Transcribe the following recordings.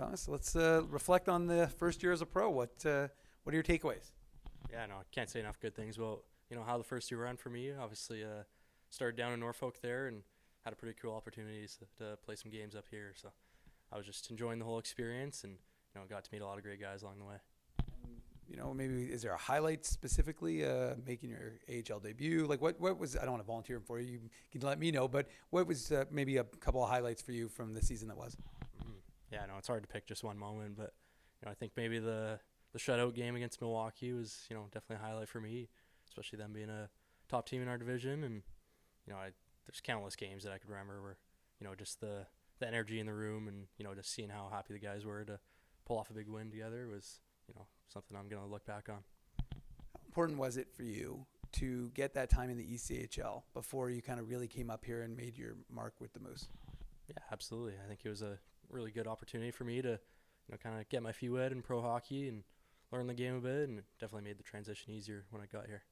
Thomas. Let's reflect on the first year as a pro. What are your takeaways? Yeah, no, I can't say enough good things about how the first year ran for me. Obviously, started down in Norfolk there and had a pretty cool opportunities to play some games up here. So I was just enjoying the whole experience and got to meet a lot of great guys along the way. Maybe is there a highlight specifically making your AHL debut? Like what was, I don't want to volunteer for you. You can let me know, but what was maybe a couple of highlights for you from the season that was? Mm-hmm. Yeah, no, it's hard to pick just one moment, but I think maybe the shutout game against Milwaukee was definitely a highlight for me, especially them being a top team in our division. And there's countless games that I could remember where just the energy in the room and just seeing how happy the guys were to pull off a big win together was something I'm going to look back on. How important was it for you to get that time in the ECHL before you kind of really came up here and made your mark with the Moose? Yeah, absolutely. I think it was a really good opportunity for me to kind of get my feet wet in pro hockey and learn the game a bit, and it definitely made the transition easier when I got here.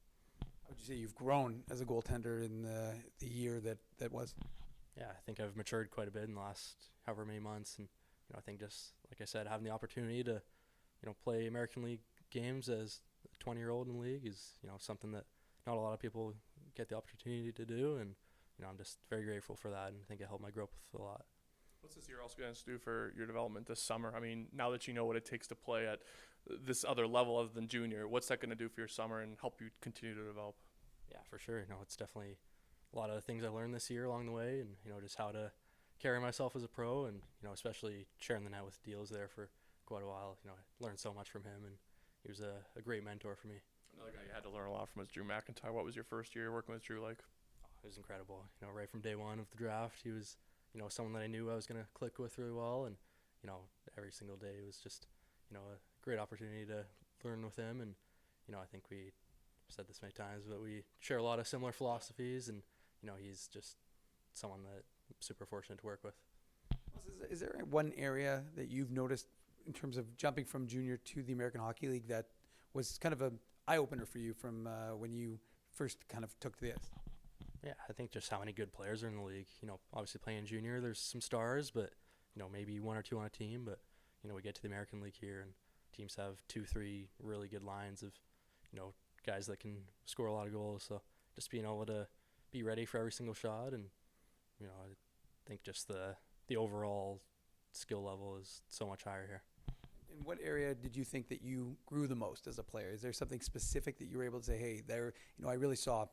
How would you say you've grown as a goaltender in the year that was? Yeah, I think I've matured quite a bit in the last however many months, and I think just like I said, having the opportunity to play American League games as a 20-year-old in the league is something that not a lot of people get the opportunity to do, and I'm just very grateful for that, and I think it helped my growth a lot. What's this year also going to do for your development this summer? I mean, now that you know what it takes to play at this other level other than junior, what's that going to do for your summer and help you continue to develop? Yeah, for sure. It's definitely a lot of things I learned this year along the way, and just how to carry myself as a pro, and especially sharing the net with Deals there for quite a while. I learned so much from him, and he was a great mentor for me. Another guy you had to learn a lot from was Drew McIntyre. What was your first year working with Drew like? It was incredible. Right from day one of the draft, he was someone that I knew I was going to click with really well, and every single day was just a great opportunity to learn with him. And I think we said this many times, but we share a lot of similar philosophies, and he's just someone that I'm super fortunate to work with. Is there one area that you've noticed in terms of jumping from junior to the American Hockey League that was kind of an eye-opener for you from when you first kind of took to the ice? Yeah, I think just how many good players are in the league. Obviously playing junior, there's some stars, but maybe one or two on a team. But we get to the American League here, and teams have 2-3 really good lines of guys that can score a lot of goals. So just being able to be ready for every single shot, and I think just the overall skill level is so much higher here. In what area did you think that you grew the most as a player? Is there something specific that you were able to say, hey, there, I really saw,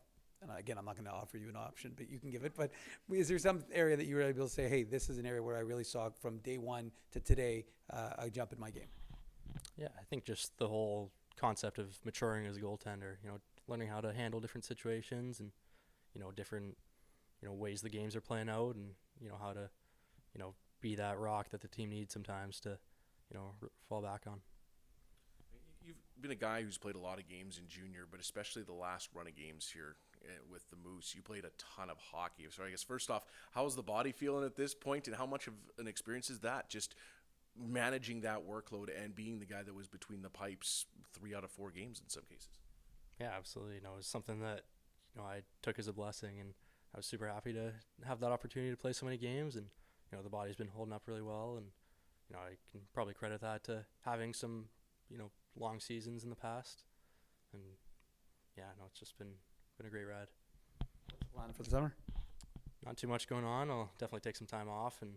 and again, I'm not going to offer you an option, but you can give it, but is there some area that you were able to say, hey, this is an area where I really saw from day one to today a jump in my game? Yeah, I think just the whole concept of maturing as a goaltender, learning how to handle different situations and, different, ways the games are playing out, and, how to, be that rock that the team needs sometimes to, fall back on. You've been a guy who's played a lot of games in junior, but especially the last run of games here with the Moose. You played a ton of hockey. So I guess first off, how's the body feeling at this point, and how much of an experience is that, just managing that workload and being the guy that was between the pipes 3 out of 4 games in some cases? Yeah, absolutely. It was something that I took as a blessing, and I was super happy to have that opportunity to play so many games, and the body's been holding up really well, and I can probably credit that to having some long seasons in the past, and it's just been a great ride. What's the plan for the summer? Not too much going on. I'll definitely take some time off and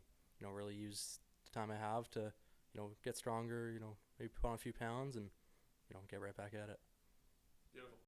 really use the time I have to get stronger, maybe put on a few pounds and get right back at it. Beautiful.